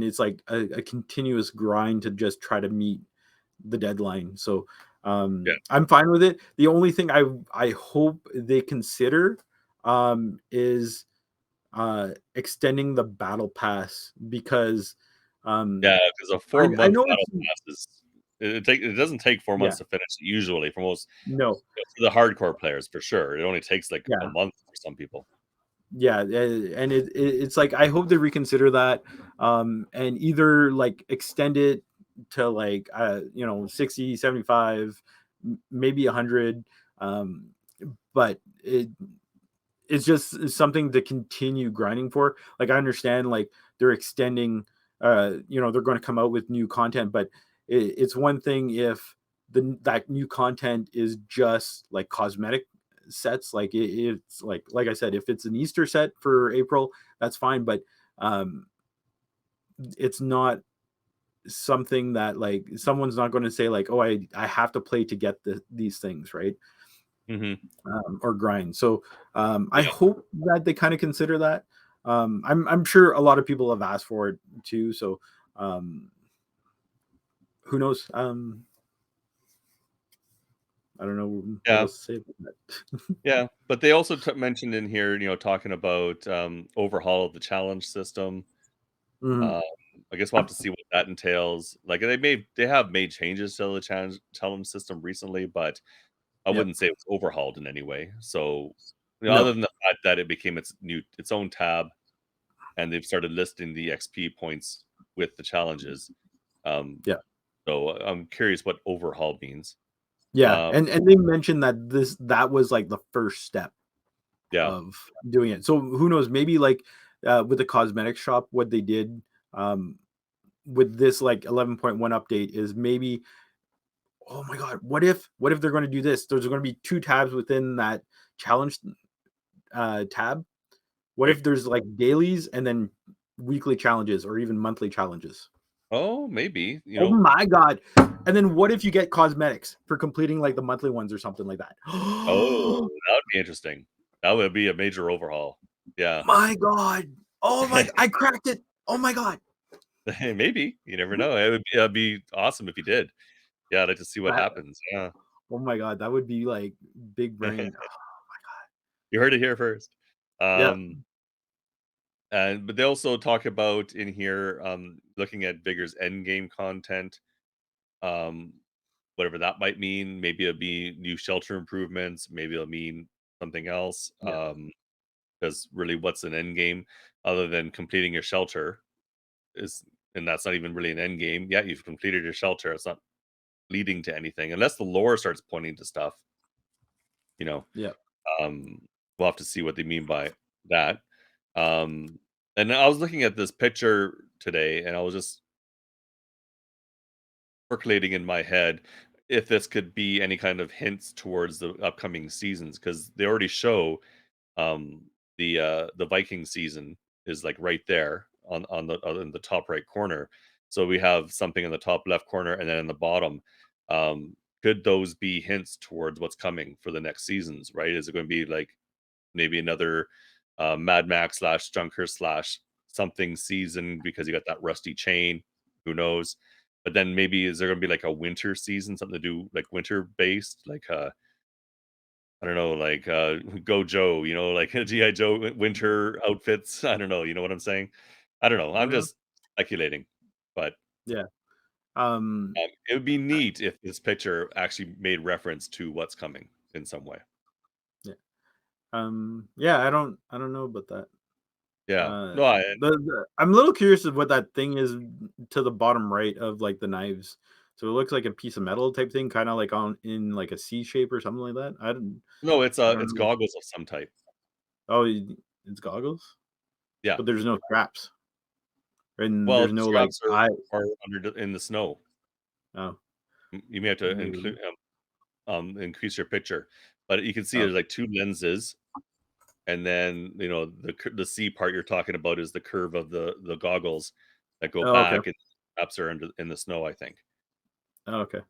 it's like a continuous grind to just try to meet the deadline. So Yeah. I'm fine with it. The only thing I hope they consider is extending the battle pass, because Yeah, because a I 4 month know battle it's pass it doesn't take 4 months yeah, to finish usually for most, no, for the hardcore players for sure. It only takes like a yeah, month for some people. yeah, and it's like I hope they reconsider that, and either like extend it to like 60, 75, maybe 100, um but it's just something to continue grinding for. Like I understand like they're extending, they're going to come out with new content, but it's one thing if that new content is just like cosmetic sets. Like it's like I said, if it's an Easter set for April, that's fine, but um it's not something that like someone's not going to say like, oh, I have to play to get these things, right? Hmm. Or grind. So I Yeah. hope that they kind of consider that. I'm sure a lot of people have asked for it too. So um, who knows? I don't know what Yeah. else to say about that. Yeah. But they also mentioned in here, talking about overhaul of the challenge system. Mhm. Um, I guess we'll have to see what that entails. Like they have made changes to the challenge system recently, but I Yep. wouldn't say it was overhauled in any way. So, other No. than the fact that it became its own tab, and they've started listing the XP points with the challenges. Um, Yeah. so I'm curious what overhaul means. Yeah. Um, And they mentioned that that was like the first step yeah. of doing it. So who knows? Maybe like with the cosmetic shop, what they did um, with this like 11.1 update is maybe, oh my god, what if they're going to do this? There's going to be 2 tabs within that challenge tab. What Right. if there's like dailies and then weekly challenges or even monthly challenges? Oh, maybe. Oh my god. And then what if you get cosmetics for completing like the monthly ones or something like that? Oh, that would be interesting. That would be a major overhaul. Yeah. My god. Oh my, I cracked it. Oh my god. Maybe. You never know. It'd be awesome if you did. Yeah, I'd like to see what That, happens. Yeah. oh my god, that would be like big brain. Oh my god. You heard it here first. Yeah. But they also talk about in here, looking at Vigor's endgame content, um, whatever that might mean. Maybe it'll be new shelter improvements. Maybe it'll mean something else. Yeah. Because really, what's an end game other than completing your shelter is, and that's not even really an end game. Yeah, you've completed your shelter. It's not leading to anything unless the lore starts pointing to stuff. You know, Yeah. um, we'll have to see what they mean by that. Um, and I was looking at this picture today, and I was just percolating in my head if this could be any kind of hints towards the upcoming seasons because they already show um the Viking season is like right there on the in the top right corner. So we have something in the top left corner and then in the bottom. Could those be hints towards what's coming for the next seasons, right? Is it going to be like maybe another Mad Max slash Junker slash something season because you got that rusty chain? Who knows? But then maybe is there going to be like a winter season, something to do like winter based, like I don't know, like Go Joe, like GI Joe winter outfits. I don't know, you know what I'm saying? I don't know. I'm Uh, just speculating, but yeah. Um, it would be I- neat if this picture actually made reference to what's coming in some way. yeah. Yeah. I don't know about that. Yeah, no, I I'm a little curious of what that thing is to the bottom right of like the knives. So it looks like a piece of metal type thing, kind of like on in like a C shape or something like that. no, I don't it's know. goggles of some type. Oh, it's goggles, Yeah. but there's no straps and Well, there's the no like straps eye. are under in the snow. Oh, You may have to maybe. include increase your picture, but you can see Oh, there's like two lenses, and then the C part you're talking about is the curve of the goggles that go oh, okay. back, and straps are in the snow. I think. Oh, okay.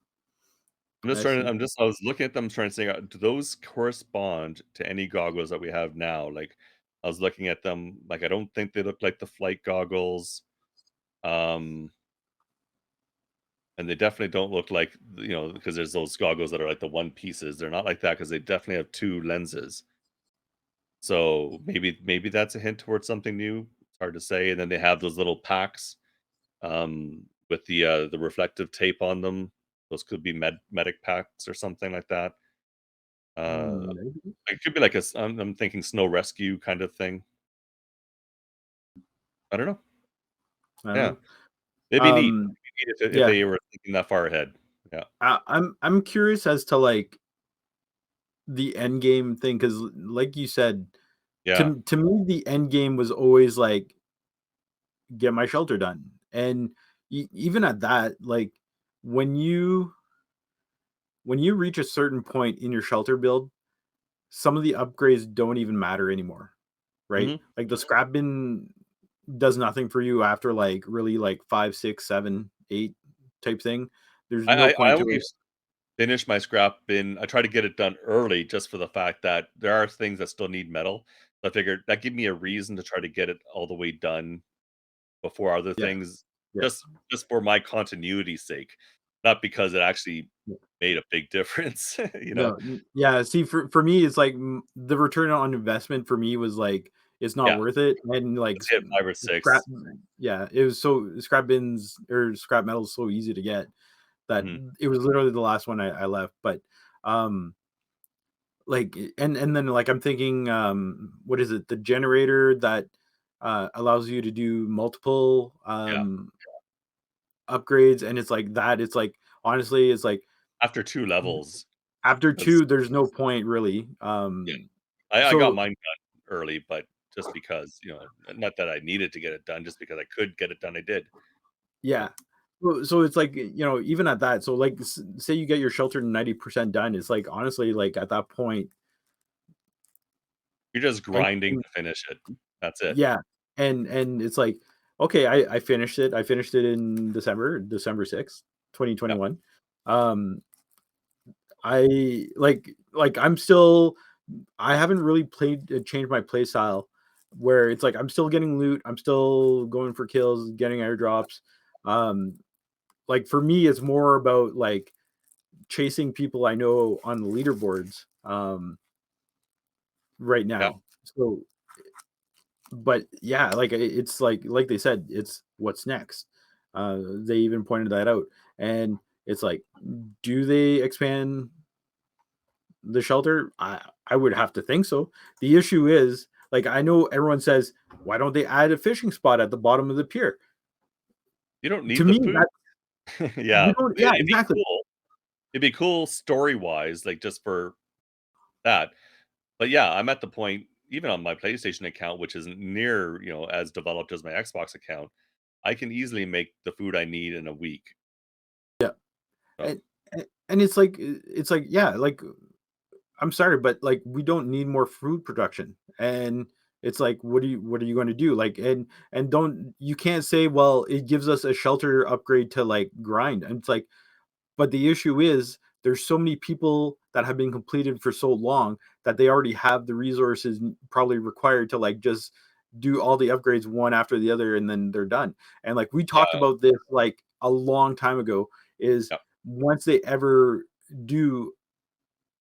I'm just I trying to. see. I was looking at them, trying to say, do those correspond to any goggles that we have now? Like, I was looking at them, like I don't think they look like the flight goggles. Um, And they definitely don't look like, because there's those goggles that are like the one pieces. They're not like that because they definitely have 2 lenses. So maybe that's a hint towards something new. It's hard to say. And then they have those little packs, with the reflective tape on them. Those could be medic packs or something like that. Uh, Maybe. it could be like I'm thinking snow rescue kind of thing. I don't know. I don't Yeah, know. it'd be neat. Um, It'd be neat if yeah. they were thinking that far ahead. Yeah. I'm curious as to like the end game thing because, like you said, Yeah. to me the end game was always like get my shelter done, and even at that, like when you when you reach a certain point in your shelter build, some of the upgrades don't even matter anymore, right? Mhm. Like the scrap bin does nothing for you after like really like 5, 6, 7, 8 type thing. There's no I point to only it. finish my scrap bin. I try to get it done early just for the fact that there are things that still need metal. I figured that give me a reason to try to get it all the way done before other Yeah, things, yeah, just for my continuity's sake, not because it actually yeah. made a big difference, you know? No, yeah, see, for me, it's like, the return on investment for me was like, it's not Yeah, worth it, and, like, just hit 5 or scrap 6. yeah, it was so scrap bins or scrap metal is so easy to get that Mhm. it was literally the last one I left, but, um, like, and then, like, I'm thinking, what is it? The generator that, allows you to do multiple, Yeah. upgrades, and it's like, honestly, it's like, After 2 levels, after because 2, there's no point really, yeah. I got so mine done early, but just because, not that I needed to get it done, just because I could get it done, I did, you yeah. know? So it's like, even at that, so, like, say you get your shelter 90% done, it's like, honestly, like, at that point, You're just and grinding to finish it. That's it. yeah, and it's like, okay, I finished it. I finished it in December 6th, Yeah. 2021. Um, I I'm still I haven't really played changed my play style where it's like I'm still getting loot, I'm still going for kills, getting airdrops. Um, like for me, it's more about like chasing people I know on the leaderboards, right Yeah. now. So, but yeah, like it's like they said, it's what's next. They even pointed that out, and it's like, do they expand the shelter? I would have to think so. The issue is, like, I know everyone says, why don't they add a fishing spot at the bottom of the pier? You don't To need the me, food. that you Yeah, don't. Yeah, it'd be exactly. cool. It'd be cool story-wise, like, just for that. But, yeah, I'm at the point, even on my PlayStation account, which isn't near, as developed as my Xbox account, I can easily make the food I need in a week. Yeah, So, and it's like yeah, like I'm sorry, but like we don't need more food production. And it's like, what are you going to do? Like, and don't you can't say, well, it gives us a shelter upgrade to like grind. And it's like, but the issue is there's so many people that have been completed for so long that they already have the resources probably required to like just do all the upgrades one after the other and then they're done. And like we talked yeah, about this like a long time ago, is yeah, once they ever do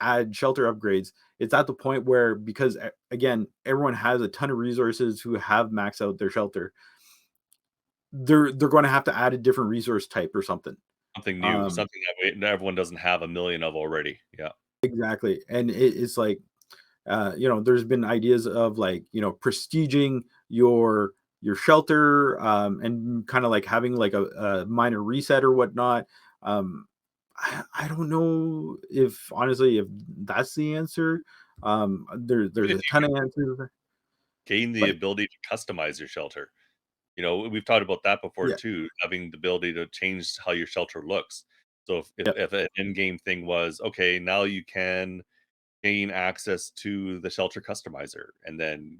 add shelter upgrades, it's at the point where, because again, everyone has a ton of resources who have maxed out their shelter, they're going to have to add a different resource type or something. something new, um something that everyone doesn't have a million of already. Yeah, exactly. And it's like, there's been ideas of like, prestiging your shelter, and kind of like having like a minor reset or whatnot. I don't know if honestly if that's the answer. even There's if a you ton of can answers, gain the but ability to customize your shelter. We've talked about that before yeah, too, having the ability to change how your shelter looks. So if yeah, if an in-game thing was, okay, now you can gain access to the shelter customizer and then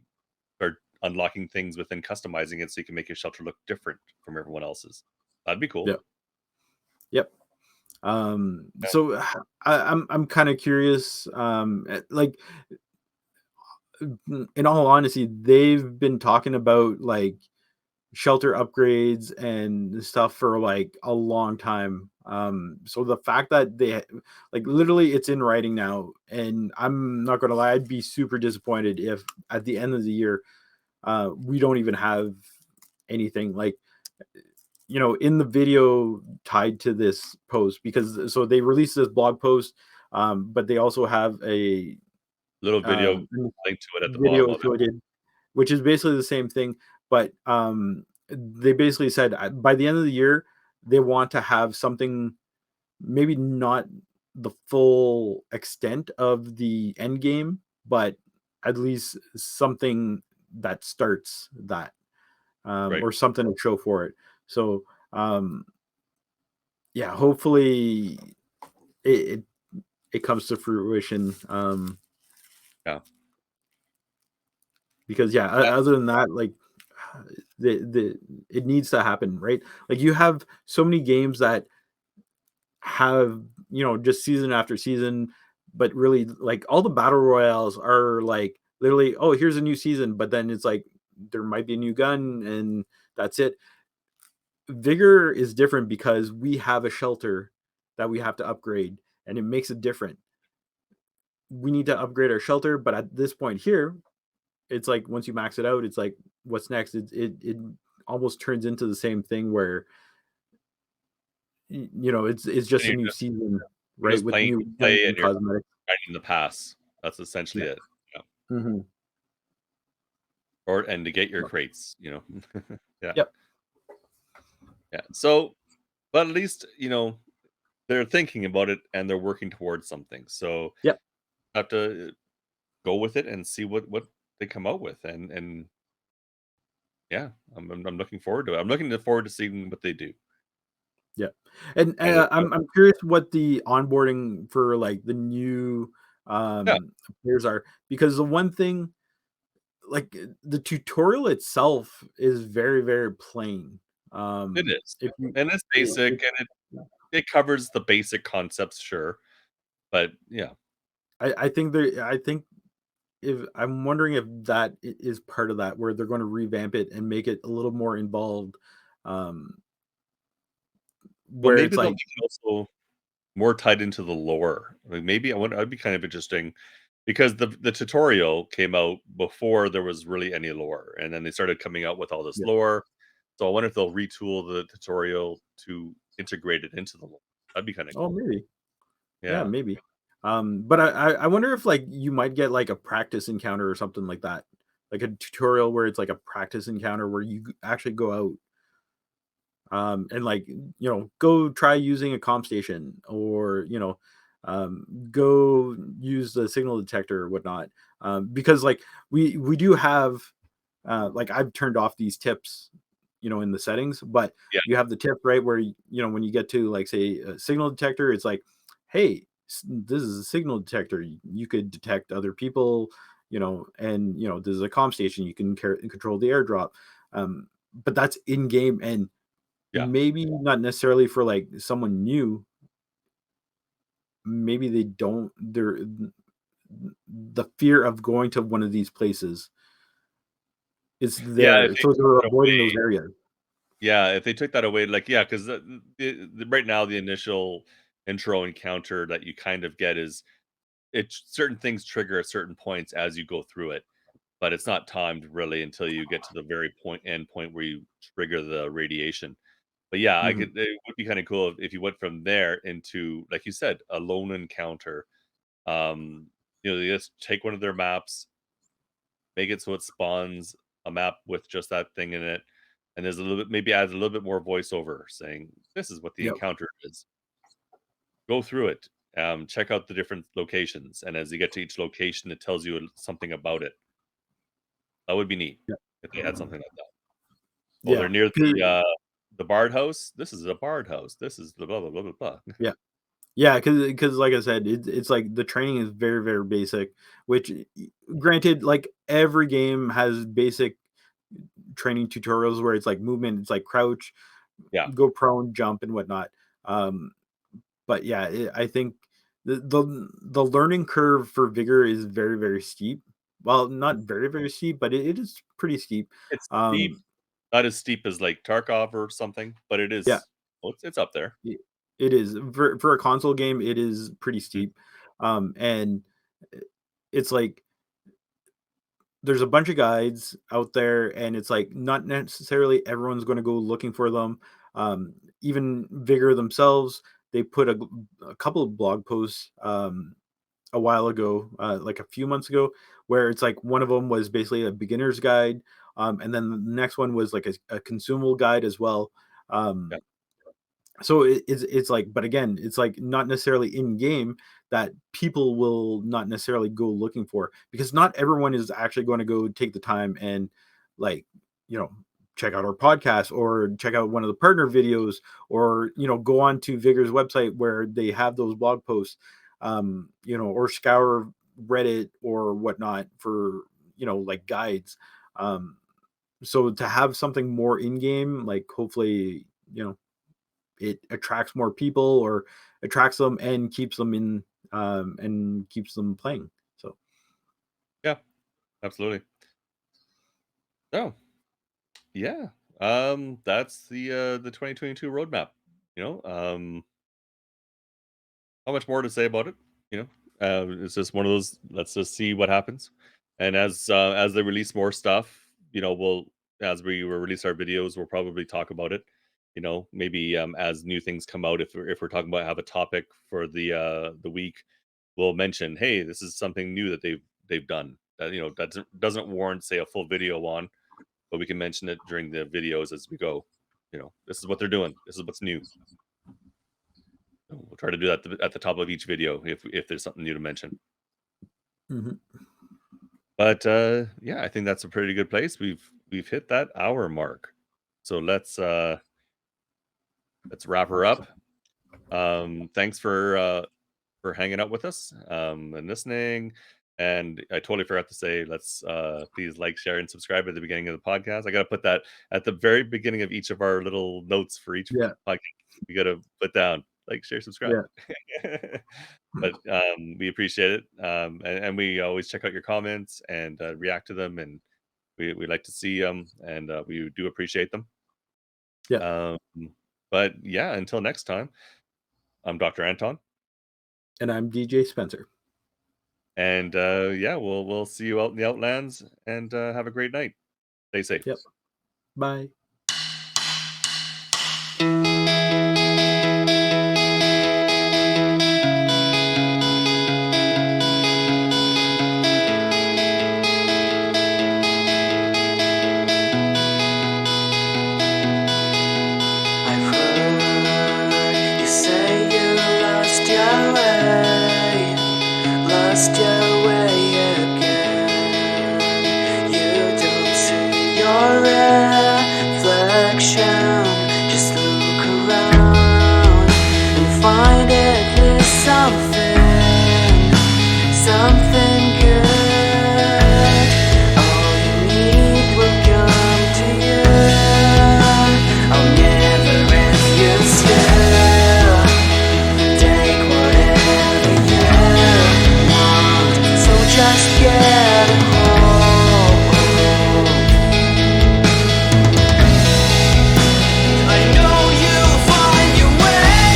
start unlocking things within customizing it so you can make your shelter look different from everyone else's. That'd be cool. yeah, yep. Yeah. So I'm kind of curious. Like, in all honesty, they've been talking about like shelter upgrades and stuff for like a long time. So the fact that they like literally it's in writing now, and I'm not gonna lie, I'd be super disappointed if at the end of the year we don't even have anything like, in the video tied to this post, because so they released this blog post, but they also have a Little video um, link to it at the bottom video of it. associated, which is basically the same thing. But they basically said by the end of the year, they want to have something, maybe not the full extent of the end game, but at least something that starts that, Right. or something to show for it. So, yeah, hopefully it, it, it comes to fruition. Yeah. Because yeah, Yeah. other than that, like the it needs to happen, right? Like you have so many games that have, just season after season, but really like all the battle royales are like literally, oh, here's a new season, but then it's like there might be a new gun and that's it. Vigor is different because we have a shelter that we have to upgrade, and it makes it different. We need to upgrade our shelter, but at this point here, it's like once you max it out, it's like what's next? It almost turns into the same thing where it's just And a you're new just season, you're right? just With playing new to guns play and and you're cosmetics. grinding the pass. That's Yeah. essentially it. Yeah. Hmm. And to get your crates. Yeah. Yep. Yeah. So, but at least, they're thinking about it and they're working towards something. So Yep. have to go with it and see what they come out with. And yeah, I'm looking forward to it. I'm looking forward to seeing what they do. Yep. And And if, I'm curious what the onboarding for like the new yeah, players are, because the one thing, like the tutorial itself is very very plain. it is. If you And it's basic and it covers the basic concepts, sure. But yeah, I think if I'm wondering if that is part of that, where they're going to revamp it and make it a little more involved, um, well, where maybe it's they'll like, make it also more tied into the lore. Like maybe I'd be kind of interesting because the tutorial came out before there was really any lore, and then they started coming out with all this Yeah. lore. So I wonder if they'll retool the tutorial to integrate it into the lore. That'd be kind of Oh, cool. maybe. Yeah, Yeah. maybe. But I wonder if like you might get like a practice encounter or something like that, like a tutorial where it's like a practice encounter where you actually go out, and like go try using a comm station, or go use the signal detector or whatnot. Because like we do have, like I've turned off these tips, in the settings, but Yeah. you have the tip right where when you get to like say a signal detector, it's like, hey, this is a signal detector. You could detect other people, and this is a comm station. You can control the airdrop. But that's in game, and Yeah. maybe not necessarily for like someone new. Maybe they don't. They're the fear of going to one of these places is Yeah. If there, they so they're took that avoiding those away, areas. yeah, if they took that away, like, yeah, because right now the initial intro encounter that you kind of get is certain things trigger at certain points as you go through it, but it's not timed really until you get to the very end point where you trigger the radiation. But yeah, Mhm. it would be kind of cool if you went from there into, like you said, a lone encounter. Um, you just take one of their maps, make it so it spawns a map with just that thing in it, and there's a little bit, maybe adds a little bit more voiceover saying, "This is what the Yep. encounter is. Go through it. Check out the different locations." And as you get to each location, it tells you something about it. That would be neat Yep. if they had something like that. Oh, they're Yeah. near the Bard House. This is a Bard House. This is the blah blah blah blah blah. Yeah. Yeah, because like I said, it's like the training is very, very basic, which granted, like every game has basic training tutorials where it's like movement, it's like crouch, Yeah, go prone, jump, and whatnot. Um, but yeah, I think the learning curve for Vigor is very, very steep. Well, not very, very steep, but it is pretty steep. it's steep. Um, Not as steep as like Tarkov or something, but it yeah, is. Well, it's up there. it it is for a console game. It is pretty Mhm. steep, and it's like there's a bunch of guides out there, and it's like not necessarily everyone's going to go looking for them. Even Vigor themselves, they put a couple of blog posts a while ago, like a few months ago, where it's like one of them was basically a beginner's guide, and then the next one was like a consumable guide as well. Yeah, So it's like, but again, it's like not necessarily in game that people will not necessarily go looking for, because not everyone is actually going to go take the time and like you know check out our podcast or check out one of the partner videos, or go on to Vigor's website where they have those blog posts, or scour Reddit or whatnot for like guides. um so to have something more in game, like hopefully it attracts more people, or attracts them and keeps them in, and keeps them playing. So yeah, absolutely. Oh, yeah. That's the 2022 roadmap. You know, not much more to say about it. You know, it's just one of those. Let's just see what happens. And as they release more stuff, we'll, as we release our videos, we'll probably talk about it. Maybe as new things come out, if we're talking about have a topic for the week, we'll mention, hey, this is something new that they've done that that doesn't warrant say a full video on, but we can mention it during the videos as we go. This is what they're doing. This is what's new. We'll try to do that at the top of each video if there's something new to mention. mhm. But yeah, I think that's a pretty good place. We've hit that hour mark. So let's wrap her up. Awesome. Thanks for hanging out with us and listening. And I totally forgot to say, let's please like, share, and subscribe at the beginning of the podcast. I got to put that at the very beginning of each of our little notes for each Yeah, podcast. We got to put down like, share, subscribe. yeah, But we appreciate it, and we always check out your comments and react to them, and we like to see them, and we do appreciate them. yeah. Um, but yeah, until next time, I'm Dr. Anton. And I'm DJ Spencer. And yeah, we'll see you out in the Outlands, and have a great night. Stay safe. Yep. Bye. I've heard you say you lost your way, lost your way again. You don't see your reflection. Just look around and find at least something good. All you need will come to you. I'll never refuse you. Take whatever you want, so just get a hold. I know you'll find your way.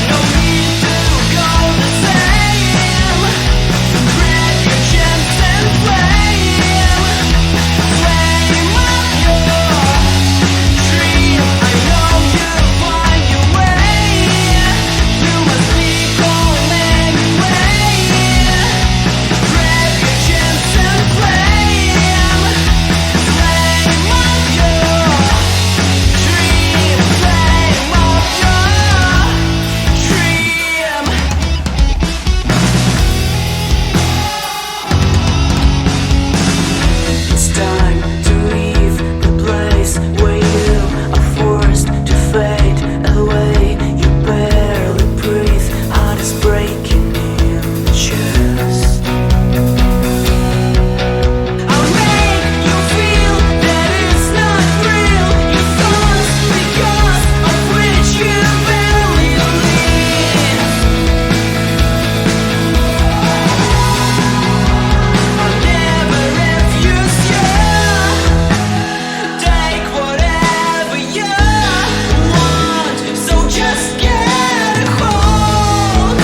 No need to go the same. Grab your chance and flame up your dream. I know you'll find your way. You must be calm anyway. Grab your chance and flame up your dream. Flame up your dream. It's time to leave the place where you are forced to fade away. You barely breathe, heart is breaking in the chest. I'll make you feel that it's not real. Your thoughts because of which you barely live. I'll never refuse you. Take whatever you want, so just get a hold.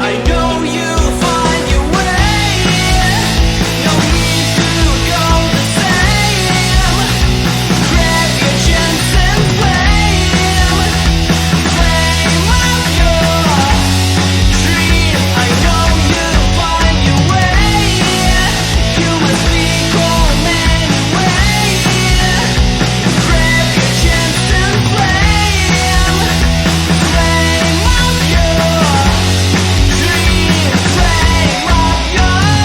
I know you'll find your way. No need to go the same. Grab your chance and flame up your dream. I know you'll find your way. You must be calm anyway. Grab your chance and flame up your dream. Flame up your dream.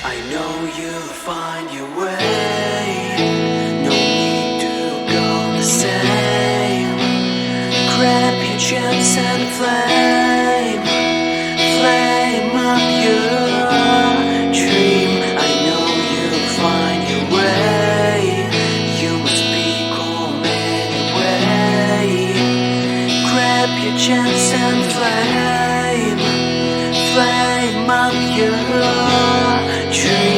I know you'll find your way. No need to go the same. Grab your chance and flame up your dream. I know you'll find your way. You must be calm anyway. Grab your chance and flame up your dream.